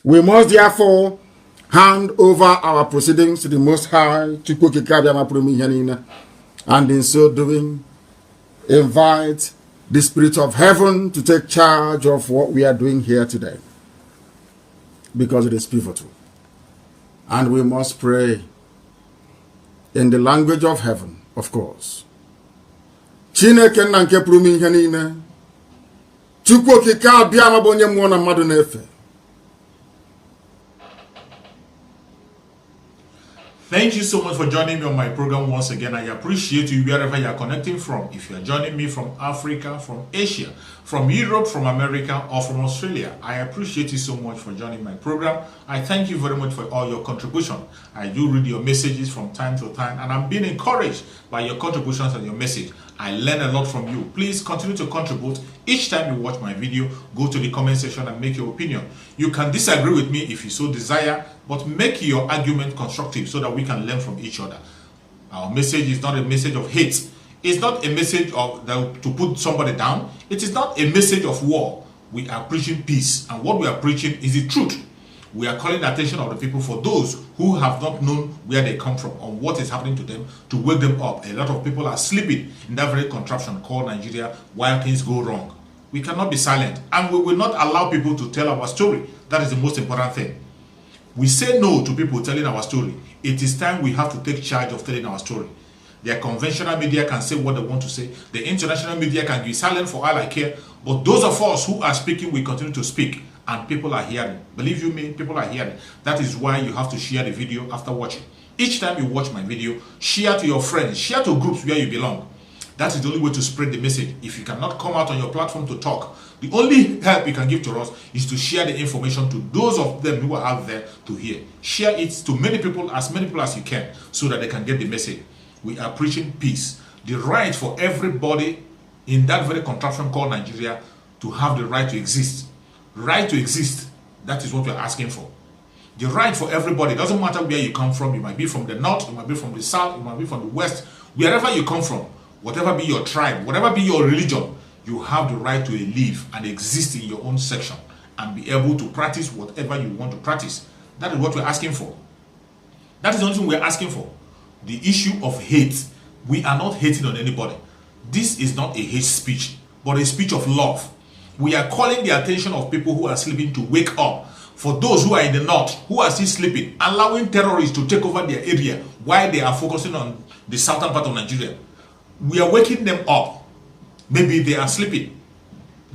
We must therefore hand over our proceedings to the Most High, and in so doing, invite the Spirit of Heaven to take charge of what we are doing here today, because it is pivotal. And we must pray in the language of heaven, of course. Chineke nna nke pụrụ ihe niile, Chukwu okike abịa ma bụ onye mmụọ na mmadụ na-efe. Thank you so much for joining me on my program once again. I appreciate you wherever you are connecting from. If you are joining me from Africa, from Asia, from Europe, from America, or from Australia, I appreciate you so much for joining my program. I thank you very much for all your contribution. I do read your messages from time to time, and I'm being encouraged by your contributions and your message. I learn a lot from you. Please continue to contribute. Each time you watch my video, go to the comment section and make your opinion. You can disagree with me if you so desire, but make your argument constructive so that we can learn from each other. Our message is not a message of hate. It's not a message of to put somebody down. It is not a message of war. We are preaching peace, and what we are preaching is the truth. We are calling the attention of the people for those who have not known where they come from or what is happening to them, to wake them up. A lot of people are sleeping in that very contraption called Nigeria while things go wrong. We cannot be silent, and we will not allow people to tell our story. That is the most important thing. We say no to people telling our story. It is time we have to take charge of telling our story. The conventional media can say what they want to say. The international media can be silent for all I care. But those of us who are speaking, we continue to speak. And people are hearing. Believe you me, people are hearing. That is why you have to share the video after watching. Each time you watch my video, share to your friends, share to groups where you belong. That is the only way to spread the message. If you cannot come out on your platform to talk, the only help you can give to us is to share the information to those of them who are out there to hear. Share it to many people as you can, so that they can get the message. We are preaching peace. The right for everybody in that very contraption called Nigeria to have the right to exist. Right to exist. That is what we are asking for. The right for everybody. It doesn't matter where you come from. You might be from the north, you might be from the south, you might be from the west. Wherever you come from, whatever be your tribe, whatever be your religion, you have the right to live and exist in your own section and be able to practice whatever you want to practice. That is what we're asking for. That is the only thing we're asking for. The issue of hate. We are not hating on anybody. This is not a hate speech, but a speech of love. We are calling the attention of people who are sleeping to wake up. For those who are in the north, who are still sleeping, allowing terrorists to take over their area while they are focusing on the southern part of Nigeria. We are waking them up. Maybe they are sleeping.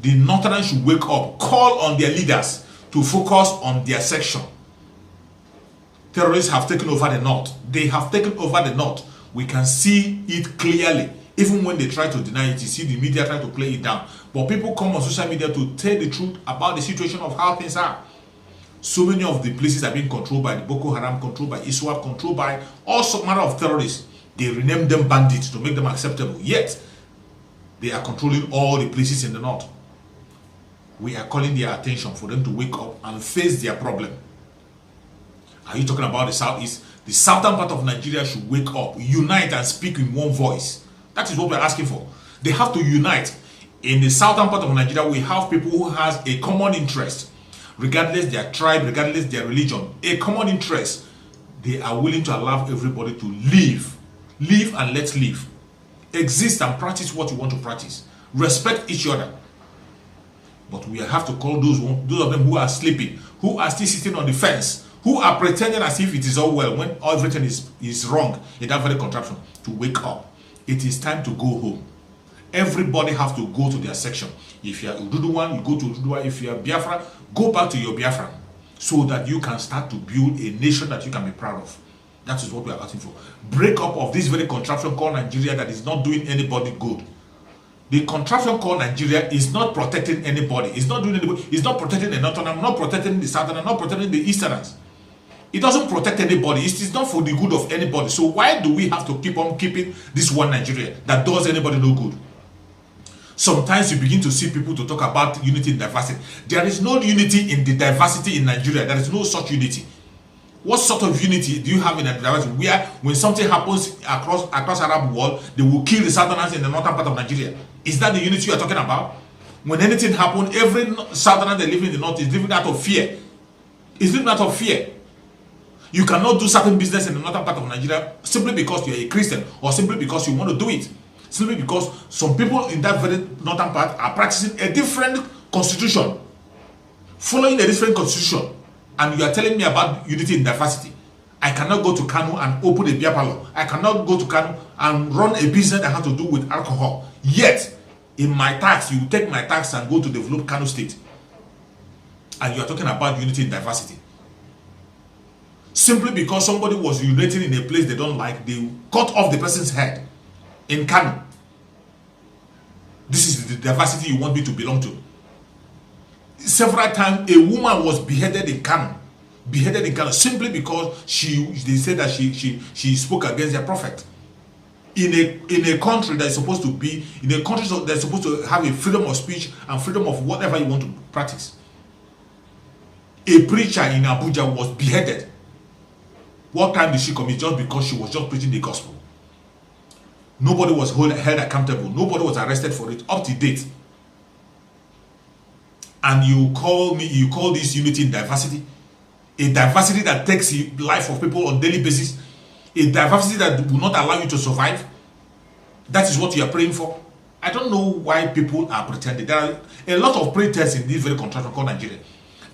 The northerners should wake up. Call on their leaders to focus on their section. Terrorists have taken over the north. They have taken over the north. We can see it clearly. Even when they try to deny it, you see the media try to play it down. But people come on social media to tell the truth about the situation of how things are. So many of the places are being controlled by the Boko Haram, controlled by ISWAP, controlled by all manner of terrorists. They rename them bandits to make them acceptable. Yet, they are controlling all the places in the north. We are calling their attention for them to wake up and face their problem. Are you talking about the southeast? The southern part of Nigeria should wake up, unite and speak in one voice. That is what we're asking for. They have to unite. In the southern part of Nigeria, we have people who has a common interest, regardless their tribe, regardless their religion, a common interest. They are willing to allow everybody to live. Live and let live. Exist and practice what you want to practice. Respect each other. But we have to call those of them who are sleeping, who are still sitting on the fence, who are pretending as if it is all well when everything is wrong in that very contraption, to wake up. It is time to go home. Everybody has to go to their section. If you are Odudua, you go to Odudua. If you are Biafra, go back to your Biafra, so that you can start to build a nation that you can be proud of. That is what we are asking for. Break up of this very contraption called Nigeria that is not doing anybody good. The contraption called Nigeria is not protecting anybody. It's not doing anybody. It's not protecting the northern, not protecting the southern, not protecting the easterners. It doesn't protect anybody. It is not for the good of anybody. So why do we have to keep on keeping this one Nigeria that does anybody no good? Sometimes you begin to see people to talk about unity and diversity. There is no unity in the diversity in Nigeria. There is no such unity. What sort of unity do you have in the diversity where when something happens across Arab world, they will kill the southerners in the northern part of Nigeria? Is that the unity you are talking about? When anything happens, every southerner that lives in the north is living out of fear. Is it a matter of fear? You cannot do certain business in another part of Nigeria simply because you are a Christian or simply because you want to do it. Simply because some people in that very northern part are practicing a different constitution, following a different constitution, and you are telling me about unity in diversity. I cannot go to Kanu and open a beer parlor. I cannot go to Kanu and run a business that has to do with alcohol. Yet, in my tax, you take my tax and go to develop Kanu State. And you are talking about unity in diversity. Simply because somebody was urinating in a place they don't like, they cut off the person's head in Kanu. This is the diversity you want me to belong to. Several times, a woman was beheaded in Kanu. Beheaded in Kanu simply because they said that she spoke against their prophet. In a country that is supposed to be, in a country that is supposed to have a freedom of speech and freedom of whatever you want to practice. A preacher in Abuja was beheaded. What crime did she commit? Just because she was just preaching the gospel. Nobody was held accountable. Nobody was arrested for it up to date. And you call this unity in diversity? A diversity that takes the life of people on a daily basis? A diversity that will not allow you to survive? That is what you are praying for? I don't know why people are pretending. There are a lot of pretense in this very contraction called Nigeria.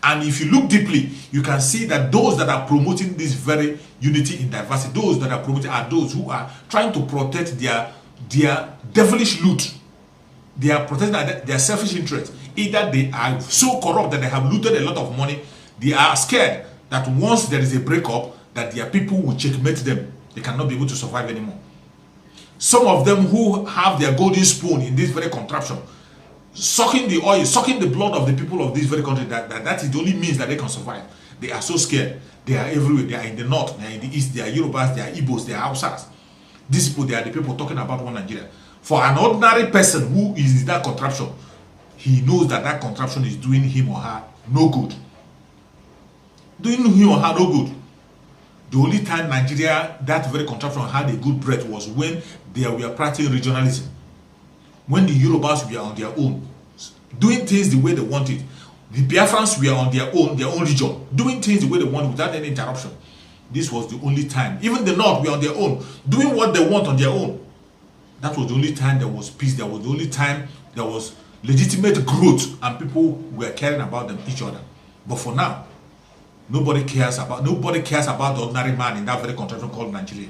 And if you look deeply, you can see that those that are promoting this very unity in diversity, those that are promoting are those who are trying to protect their devilish loot. They are protecting their selfish interests. Either they are so corrupt that they have looted a lot of money, they are scared that once there is a breakup, that their people will checkmate them. They cannot be able to survive anymore. Some of them who have their golden spoon in this very contraption, sucking the oil, sucking the blood of the people of this very country, that is the only means that they can survive. They are so scared. They are everywhere. They are in the north, they are in the east, they are Yorubas, they are Igbos, they are Hausas. These people, they are the people talking about one Nigeria. For an ordinary person who is in that contraption, he knows that that contraption is doing him or her no good. Doing him or her no good. The only time Nigeria, that very contraption, had a good breath was when they were practicing regionalism. When the Yorubas were on their own, doing things the way they wanted. The Biafrans were on their own region, doing things the way they want without any interruption. This was the only time. Even the North were on their own, doing what they want on their own. That was the only time there was peace. That was the only time there was legitimate growth and people were caring about each other. But for now, nobody cares about the ordinary man in that very contraption called Nigeria.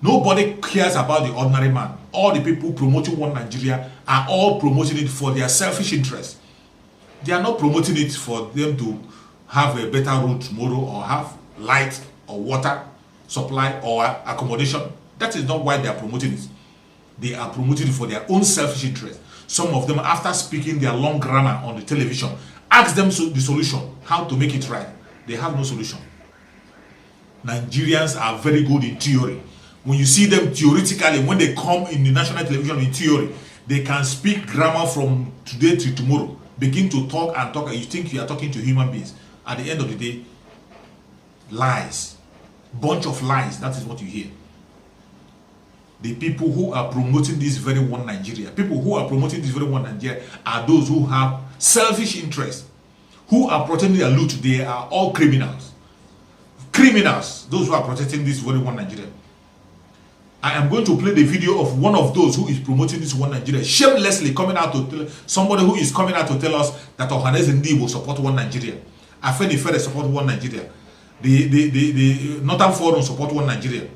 Nobody cares about the ordinary man. All the people promoting one Nigeria are all promoting it for their selfish interests. They are not promoting it for them to have a better road tomorrow or have light or water supply or accommodation. That is not why they are promoting it. They are promoting it for their own selfish interest. Some of them, after speaking their long grammar on the television, ask them the solution, how to make it right. They have no solution. Nigerians are very good in theory. When you see them theoretically, when they come in the national television in theory, they can speak grammar from today to tomorrow. Begin to talk and talk, and you think you are talking to human beings. At the end of the day, lies. Bunch of lies, that is what you hear. The people who are promoting this very one Nigeria, are those who have selfish interests, who are protecting their loot. They are all criminals. Criminals, those who are protecting this very one Nigeria. I am going to play the video of one of those who is promoting this one Nigeria, shamelessly coming out to tell somebody who is coming out to tell us that Ohaneze Ndi will support one Nigeria. Afenifere support one Nigeria. The Northern Forum support one Nigeria.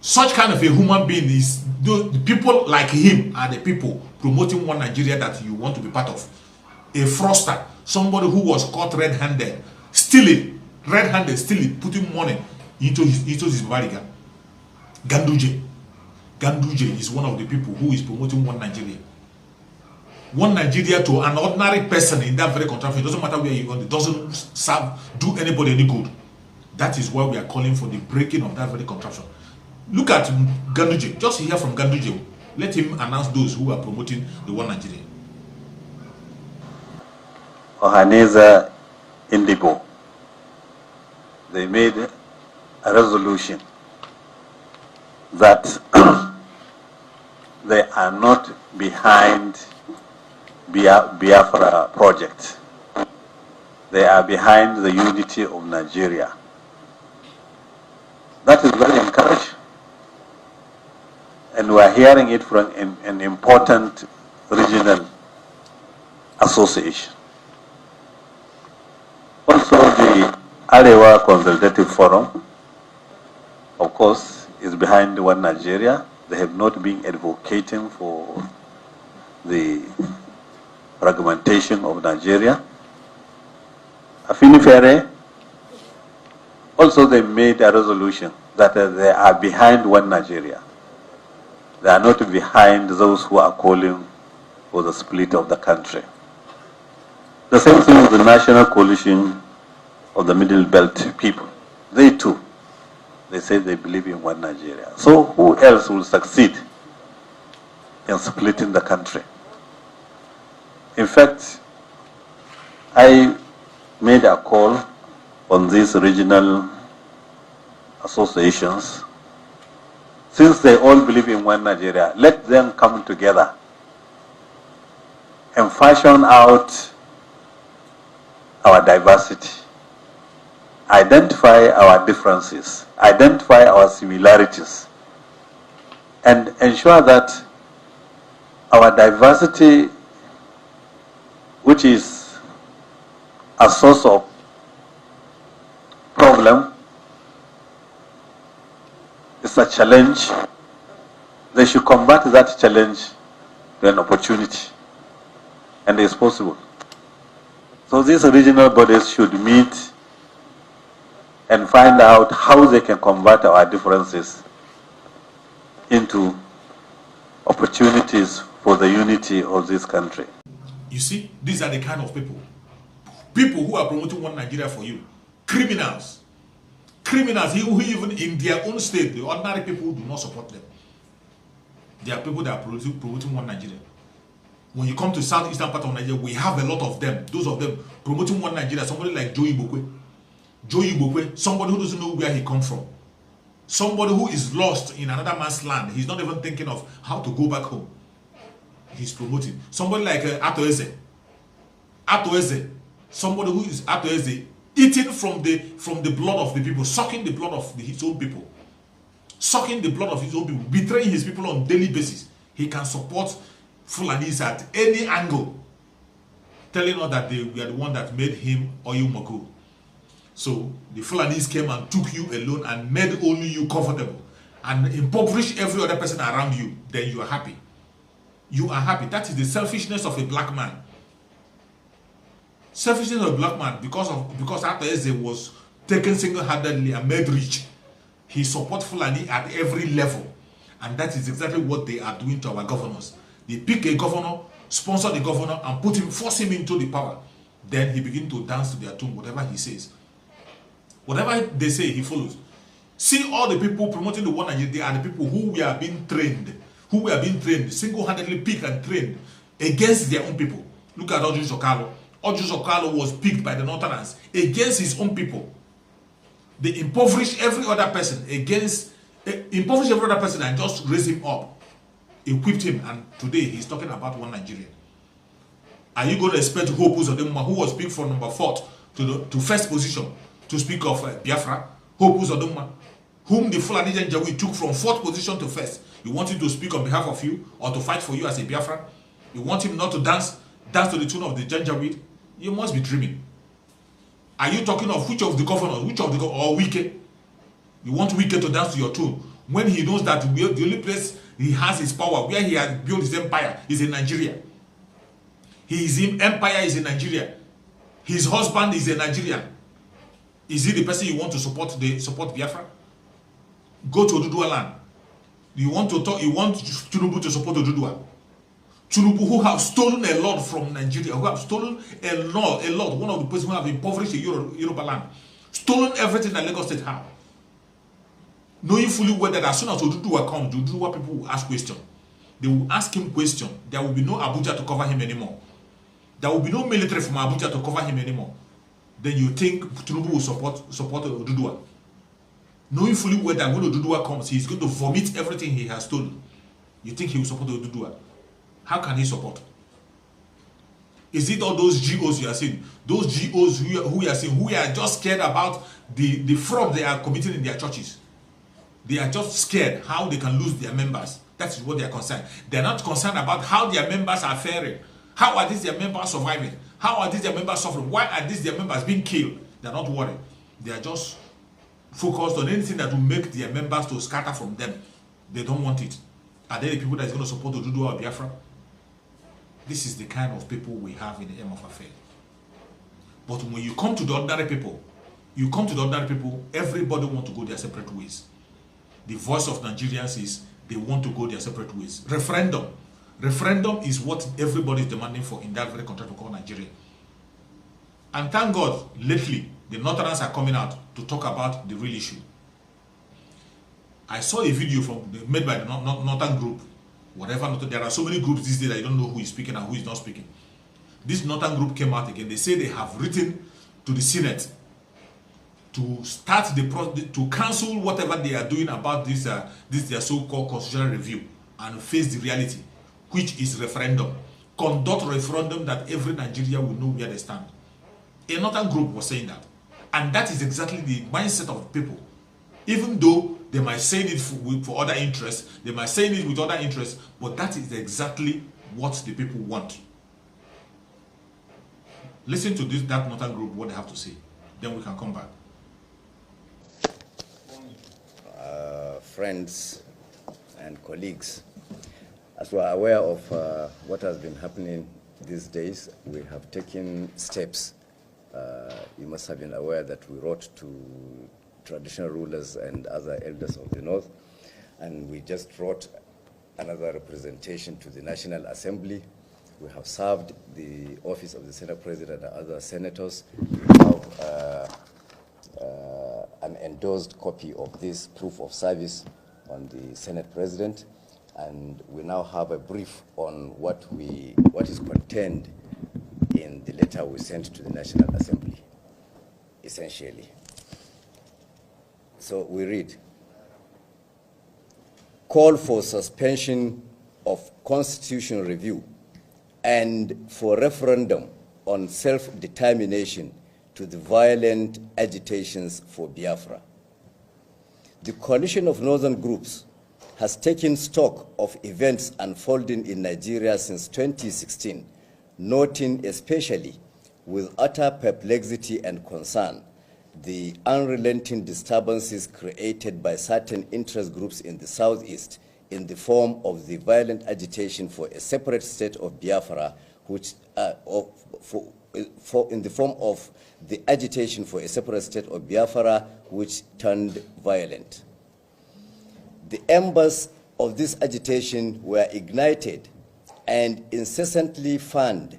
Such kind of a human being is, the people like him are the people promoting one Nigeria that you want to be part of. A fraudster, somebody who was caught red-handed, stealing, putting money into his bariga. Ganduje is one of the people who is promoting one Nigeria. One Nigeria to an ordinary person in that very contraption. It doesn't matter where you are, it doesn't do anybody any good. That is why we are calling for the breaking of that very contraption. Look at Ganduje. Just hear from Ganduje. Let him announce those who are promoting the one Nigeria. Ohaneze Indigo. They made a resolution that they are not behind Biafra project. they are behind the unity of Nigeria. That is very encouraging. And we are hearing it from an important regional association. Also, the Arewa Consultative Forum, of course, is behind One Nigeria. They have not been advocating for the fragmentation of Nigeria. Afinifere, also they made a resolution that they are behind One Nigeria. They are not behind those who are calling for the split of the country. The same thing with the National Coalition of the Middle Belt people. They too, they say they believe in One Nigeria. So who else will succeed in splitting the country? In fact, I made a call on these regional associations. Since they all believe in One Nigeria, let them come together and fashion out our diversity, identify our differences, identify our similarities, and ensure that our diversity, which is a source of problem, is a challenge. They should convert that challenge to an opportunity, and it's possible. So these regional bodies should meet and find out how they can convert our differences into opportunities for the unity of this country. You see, these are the kind of people. People who are promoting One Nigeria for you. Criminals. Criminals who even in their own state, the ordinary people do not support them. There are people that are promoting One Nigeria. When you come to southeastern part of Nigeria, we have a lot of them. Those of them promoting One Nigeria. Somebody like Joe Ibokwe, somebody who doesn't know where he comes from. Somebody who is lost in another man's land. He's not even thinking of how to go back home. He's promoting. Somebody like Ato Eze. Somebody who is Ato Eze, eating from the blood of the people, sucking the blood of his own people. Sucking the blood of his own people, betraying his people on a daily basis. He can support Fulanis at any angle, telling us that they were the one that made him Oyo Moko. So the Fulanis came and took you alone and made only you comfortable and impoverished every other person around you. Then you are happy. You are happy. That is the selfishness of a black man. Selfishness of a black man because after Eze was taken single-handedly and made rich. He supports Fulani at every level. And that is exactly what they are doing to our governors. They pick a governor, sponsor the governor, and force him into the power. Then he begins to dance to their tune, whatever he says. Whatever they say, he follows. See all the people promoting the One Nigeria, they are the people who were being trained, single-handedly picked and trained against their own people. Look at Odudua Okalo. Odudua Okalo was picked by the Northerners against his own people. They impoverish every other person and just raise him up, equipped him, and today he's talking about One Nigeria. Are you going to expect Hope Uzodinma, who was picked from number 4 to first position, to speak of Biafra? Hope Uzodinma, whom the Fulani Janjaweed took from 4th position to 1st. You want him to speak on behalf of you or to fight for you as a Biafra? You want him not to dance to the tune of the Janjaweed? You must be dreaming. Are you talking of which of the governors, or Wike? You want Wike to dance to your tune when he knows that the only place he has his power, where he has built his empire, is in Nigeria. His empire is in Nigeria. His husband is a Nigerian. Is he the person you want to support Biafra? Go to Odudua land. You want Tinubu to support Odudua? Tinubu, who have stolen a lot from Nigeria, who have stolen a lot, one of the persons who have impoverished the Yoruba land, stolen everything that Lagos State have. Knowing fully well that as soon as Odudua comes, Odudua people will ask questions. They will ask him questions. There will be no Abuja to cover him anymore. There will be no military from Abuja to cover him anymore. Then you think Tinubu will support Odudua. Knowing fully well that when Odudua comes, he's going to vomit everything he has stolen. You think he will support Odudua? How can he support? Is it all those GOs you are seeing? Those GOs who you are seeing, who are just scared about the fraud they are committing in their churches. They are just scared how they can lose their members. That is what they are concerned. They are not concerned about how their members are faring. How are these their members surviving? How are these their members suffering? Why are these their members being killed? They are not worried. They are just focused on anything that will make their members to scatter from them. They don't want it. Are they the people that is going to support Odudua and Biafra? This is the kind of people we have in the aim of affair. But when you come to the ordinary people, everybody want to go their separate ways. The voice of Nigerians is they want to go their separate ways. Referendum. Referendum is what everybody is demanding for in that very country we call Nigeria. And thank God, lately, the Northerners are coming out to talk about the real issue. I saw a video made by the Northern group. Whatever, there are so many groups these days that you don't know who is speaking and who is not speaking. This Northern group came out again. They say they have written to the Senate to start to cancel whatever they are doing about this their so-called constitutional review and face the reality, which is referendum. Conduct referendum that every Nigerian will know where they stand. A Northern group was saying that. And that is exactly the mindset of people. Even though they might say it for other interests, they might say it with other interests, but that is exactly what the people want. Listen to that Northern group, what they have to say. Then we can come back. Friends and colleagues, as we are aware of what has been happening these days, we have taken steps. You must have been aware that we wrote to traditional rulers and other elders of the North, and we just wrote another representation to the National Assembly. We have served the office of the Senate President and other senators. We have an endorsed copy of this proof of service on the Senate President, and we now have a brief on what is contained in the letter we sent to the National Assembly, essentially. So we read, call for suspension of constitutional review and for referendum on self-determination to the violent agitations for Biafra. The coalition of northern groups has taken stock of events unfolding in Nigeria since 2016, noting especially with utter perplexity and concern the unrelenting disturbances created by certain interest groups in the southeast in the form of the violent agitation for a separate state of Biafra, which in the form of the agitation for a separate state of Biafra, which turned violent. The embers of this agitation were ignited and incessantly fanned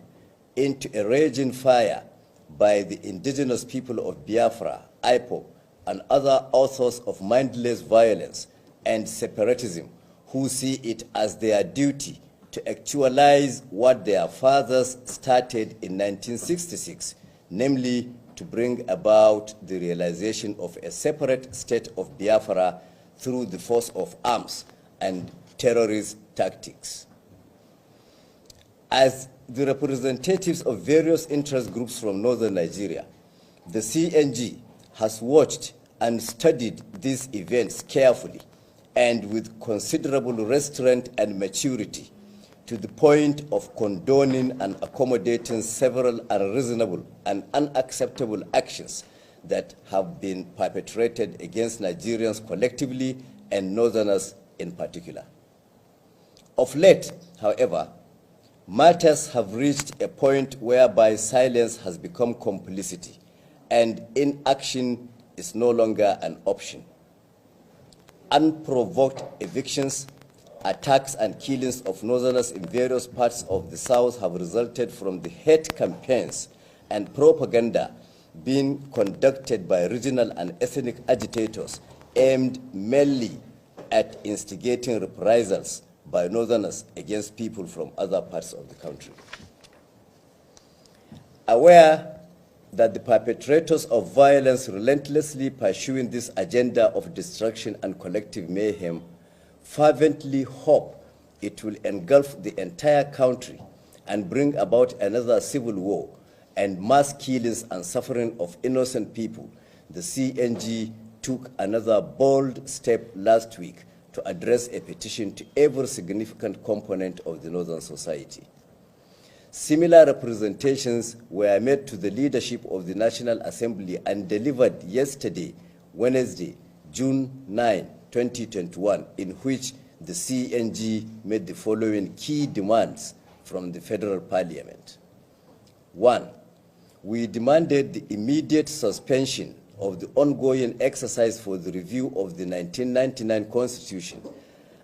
into a raging fire by the indigenous people of Biafra, IPOB, and other authors of mindless violence and separatism who see it as their duty to actualize what their fathers started in 1966, namely to bring about the realization of a separate state of Biafra through the force of arms and terrorist tactics. As the representatives of various interest groups from northern Nigeria, the CNG has watched and studied these events carefully and with considerable restraint and maturity, to the point of condoning and accommodating several unreasonable and unacceptable actions that have been perpetrated against Nigerians collectively and northerners in particular. Of late, however, matters have reached a point whereby silence has become complicity and inaction is no longer an option. Unprovoked evictions, attacks and killings of northerners in various parts of the South have resulted from the hate campaigns and propaganda being conducted by regional and ethnic agitators aimed mainly at instigating reprisals by northerners against people from other parts of the country. Aware that the perpetrators of violence relentlessly pursuing this agenda of destruction and collective mayhem fervently hope it will engulf the entire country and bring about another civil war and mass killings and suffering of innocent people, the CNG took another bold step last week to address a petition to every significant component of the Northern society. Similar representations were made to the leadership of the National Assembly and delivered yesterday, Wednesday, June 9, 2021, in which the CNG made the following key demands from the Federal Parliament. 1. We demanded the immediate suspension of the ongoing exercise for the review of the 1999 Constitution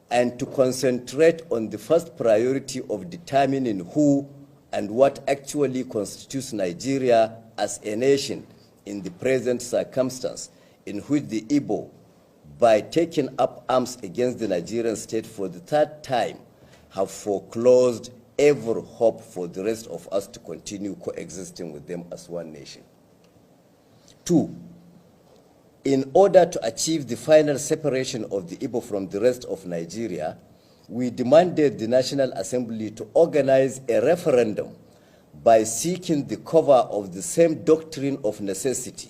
and to concentrate on the first priority of determining who and what actually constitutes Nigeria as a nation in the present circumstance in which the Igbo, by taking up arms against the Nigerian state for the third time, have foreclosed every hope for the rest of us to continue coexisting with them as one nation. 2. In order to achieve the final separation of the Igbo from the rest of Nigeria, we demanded the National Assembly to organize a referendum by seeking the cover of the same doctrine of necessity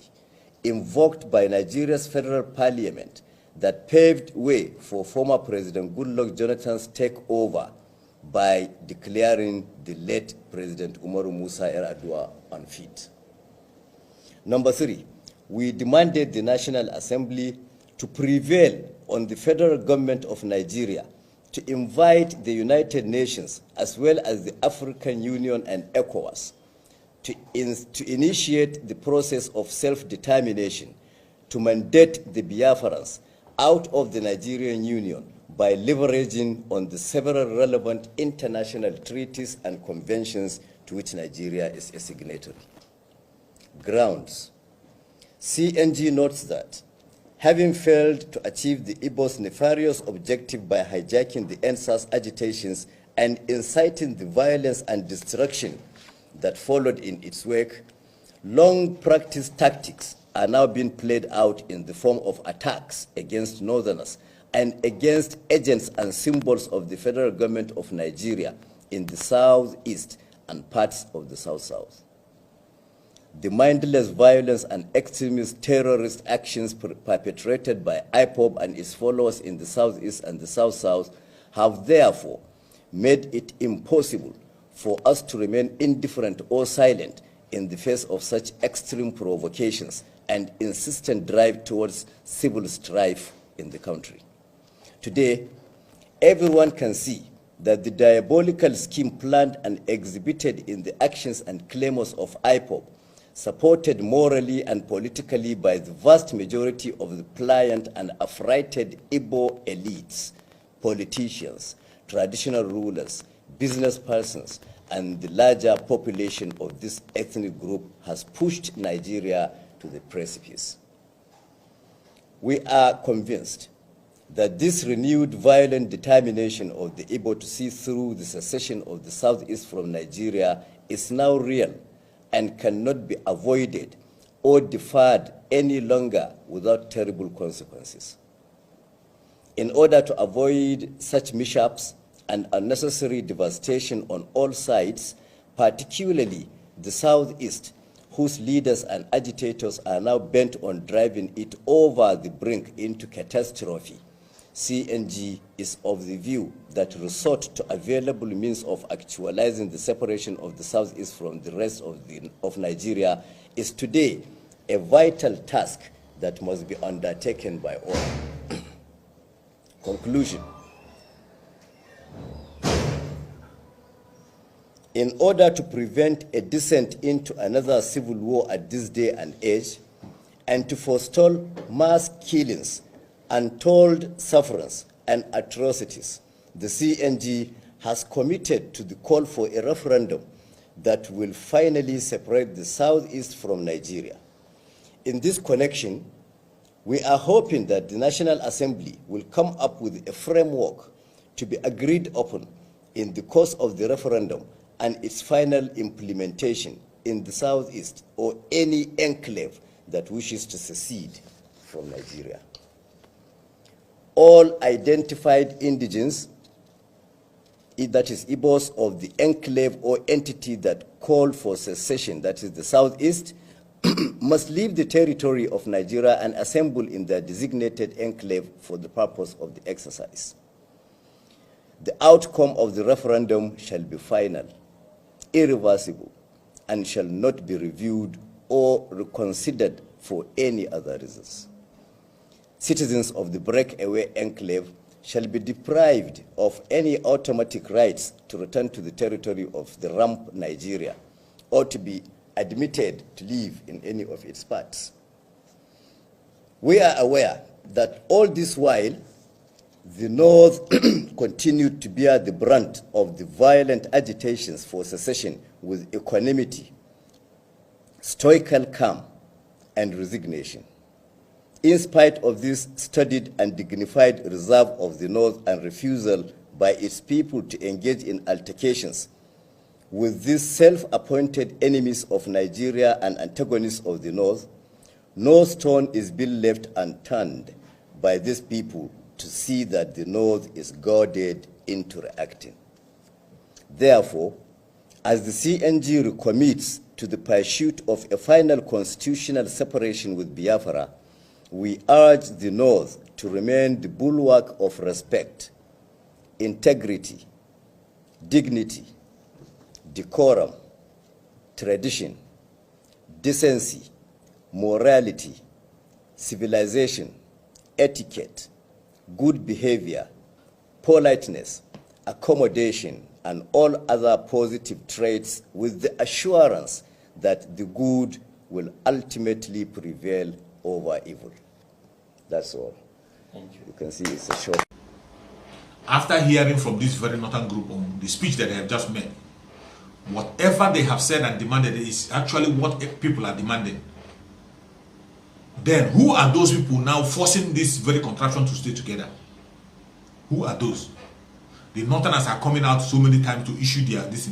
invoked by Nigeria's federal parliament that paved way for former President Goodluck Jonathan's takeover by declaring the late President Umaru Musa Yar'Adua unfit. Number 3, we demanded the National Assembly to prevail on the federal government of Nigeria to invite the United Nations as well as the African Union and ECOWAS to initiate the process of self-determination to mandate the Biafrans out of the Nigerian Union by leveraging on the several relevant international treaties and conventions to which Nigeria is a signatory. Grounds. CNG notes that, having failed to achieve the Igbo's nefarious objective by hijacking the NSAS agitations and inciting the violence and destruction that followed in its wake, long-practiced tactics are now being played out in the form of attacks against Northerners and against agents and symbols of the federal government of Nigeria in the southeast and parts of the south-south. The mindless violence and extremist terrorist actions perpetrated by IPOB and its followers in the southeast and the south-south have therefore made it impossible for us to remain indifferent or silent in the face of such extreme provocations and insistent drive towards civil strife in the country. Today, everyone can see that the diabolical scheme planned and exhibited in the actions and claims of IPOB, supported morally and politically by the vast majority of the pliant and affrighted Igbo elites, politicians, traditional rulers, business persons, and the larger population of this ethnic group has pushed Nigeria to the precipice. We are convinced that this renewed violent determination of the Igbo to see through the secession of the southeast from Nigeria is now real and cannot be avoided or deferred any longer without terrible consequences. In order to avoid such mishaps and unnecessary devastation on all sides, particularly the southeast, whose leaders and agitators are now bent on driving it over the brink into catastrophe, CNG is of the view that resort to available means of actualizing the separation of the southeast from the rest of Nigeria is today a vital task that must be undertaken by all. Conclusion. In order to prevent a descent into another civil war at this day and age, and to forestall mass killings, untold sufferance, and atrocities, the CNG has committed to the call for a referendum that will finally separate the southeast from Nigeria. In this connection, we are hoping that the National Assembly will come up with a framework to be agreed upon in the course of the referendum and its final implementation in the southeast or any enclave that wishes to secede from Nigeria. All identified indigents, that is Igbos of the enclave or entity that called for secession, that is the Southeast, must leave the territory of Nigeria and assemble in their designated enclave for the purpose of the exercise. The outcome of the referendum shall be final, irreversible, and shall not be reviewed or reconsidered for any other reasons. Citizens of the breakaway enclave shall be deprived of any automatic rights to return to the territory of the rump Nigeria or to be admitted to live in any of its parts. We are aware that all this while, the North continued to bear the brunt of the violent agitations for secession with equanimity, stoical calm, and resignation. In spite of this studied and dignified reserve of the North and refusal by its people to engage in altercations with these self-appointed enemies of Nigeria and antagonists of the North, no stone is being left unturned by these people to see that the North is goaded into reacting. Therefore, as the CNG recommits to the pursuit of a final constitutional separation with Biafra, we urge the North to remain the bulwark of respect, integrity, dignity, decorum, tradition, decency, morality, civilization, etiquette, good behavior, politeness, accommodation, and all other positive traits with the assurance that the good will ultimately prevail over evil. That's all. Thank you. You can see it's a short. After hearing from this very northern group on the speech that they have just made, whatever they have said and demanded is actually what people are demanding. Then who are those people now forcing this very contraption to stay together? Who are those? The northerners are coming out so many times to issue their this.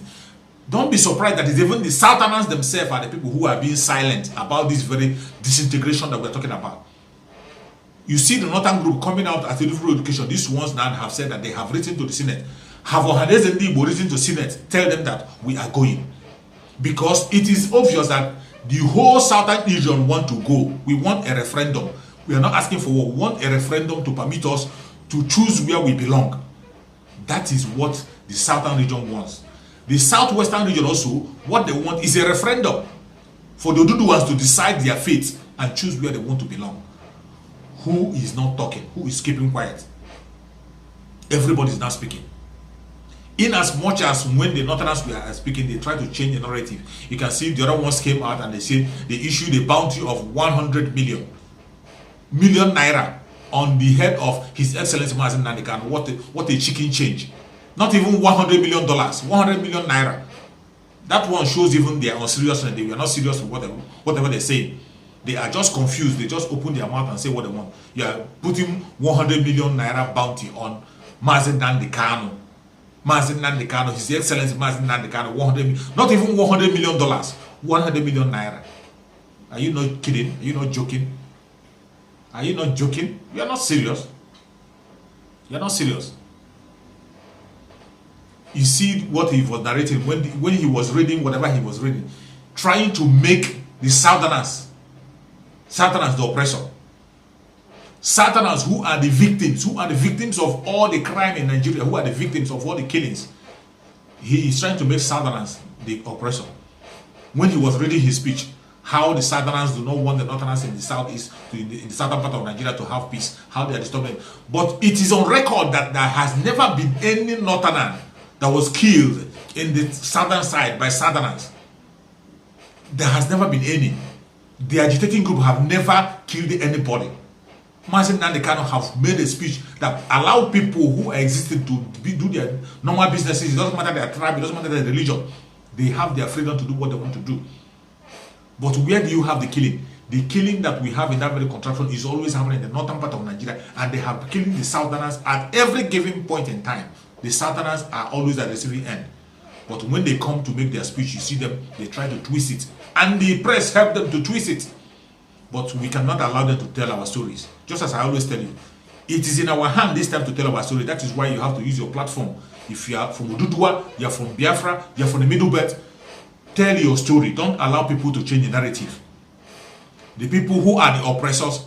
Don't be surprised that it's even the southerners themselves are the people who are being silent about this very disintegration that we're talking about. You see the northern group coming out at the education. These ones now have said that they have written to the Senate. Have Ohaneze Ndigbo written to Senate, tell them that we are going. Because it is obvious that the whole southern region want to go. We want a referendum. We are not asking for what. We want a referendum to permit us to choose where we belong. That is what the southern region wants. The southwestern region also, what they want is a referendum for the Oduduans to decide their fate and choose where they want to belong. Who is not talking? Who is keeping quiet? Everybody is not speaking. In as much as when the northerners were speaking, they tried to change the narrative. You can see the other ones came out and they said they issued a bounty of 100 million naira on the head of His Excellency Mazi Nnamdi Kanu. What a chicken change. Not even $100 million, 100 million naira. That one shows even they are unserious and they were not serious with whatever they say. They are just confused. They just open their mouth and say what they want. You are putting 100 million naira bounty on Mazi Nnamdi Kanu. Mazi Nnamdi Kanu, His Excellency Mazi Nnamdi Kanu, 100 million, not even $100 million, 100 million naira. Are you not kidding? Are you not joking? Are you not joking? You are not serious. You are not serious. You see what he was narrating when he was reading whatever he was reading, trying to make the Southerners the oppressor. Southerners who are the victims of all the crime in Nigeria, who are the victims of all the killings. He is trying to make Southerners the oppressor. When he was reading his speech, how the Southerners do not want the Northerners in the southeast, in the southern part of Nigeria to have peace, how they are disturbing. But it is on record that there has never been any Northerner that was killed in the southern side by Southerners. There has never been any. The agitating group have never killed anybody. Mazi Nnamdi Kanu have made a speech that allowed people who existed to do their normal businesses. It doesn't matter their tribe, it doesn't matter their religion. They have their freedom to do what they want to do. But where do you have the killing? The killing that we have in that very contraption is always happening in the northern part of Nigeria, and they have killing the Southerners at every given point in time. The Southerners are always at the receiving end. But when they come to make their speech, you see them, they try to twist it. And the press help them to twist it. But we cannot allow them to tell our stories. Just as I always tell you, it is in our hand this time to tell our story. That is why you have to use your platform. If you are from Odudua, you are from Biafra, you are from the Middle Belt, tell your story. Don't allow people to change the narrative. The people who are the oppressors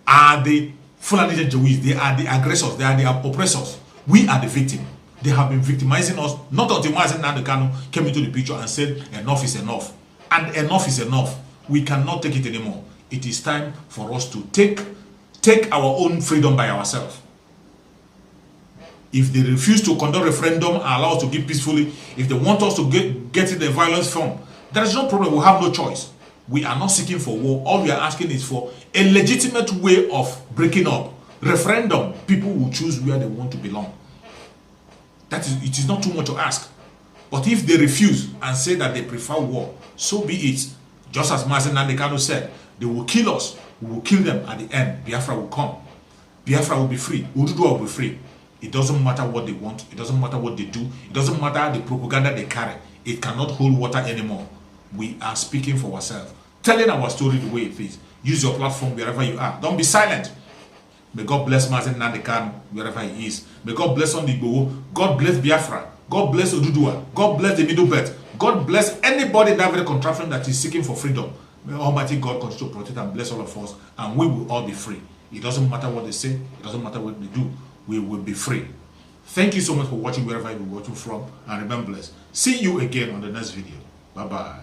are the Fulani Janjaweeds. They are the aggressors. They are the oppressors. We are the victim. They have been victimizing us, not until Mazi Nnamdi Kanu came into the picture and said, enough is enough. And enough is enough. We cannot take it anymore. It is time for us to take our own freedom by ourselves. If they refuse to conduct referendum and allow us to give peacefully, if they want us to get in the violence form, there is no problem. We have no choice. We are not seeking for war. All we are asking is for a legitimate way of breaking up. Referendum, people will choose where they want to belong. It is not too much to ask. But if they refuse and say that they prefer war, so be it. Just as Mazi Nnamdi Kanu said, they will kill us. We will kill them at the end. Biafra will come. Biafra will be free. Odudua will be free. It doesn't matter what they want. It doesn't matter what they do. It doesn't matter the propaganda they carry. It cannot hold water anymore. We are speaking for ourselves. Telling our story the way it is. Use your platform wherever you are. Don't be silent. May God bless Mazi Nnamdi Kanu wherever he is. May God bless Ondigbo. God bless Biafra. God bless Odudua. God bless the Middle Belt. God bless anybody in that very contraption that is seeking for freedom. May Almighty God continue to protect and bless all of us, and we will all be free. It doesn't matter what they say. It doesn't matter what they do. We will be free. Thank you so much for watching wherever you're watching from, and remember, blessed. See you again on the next video. Bye-bye.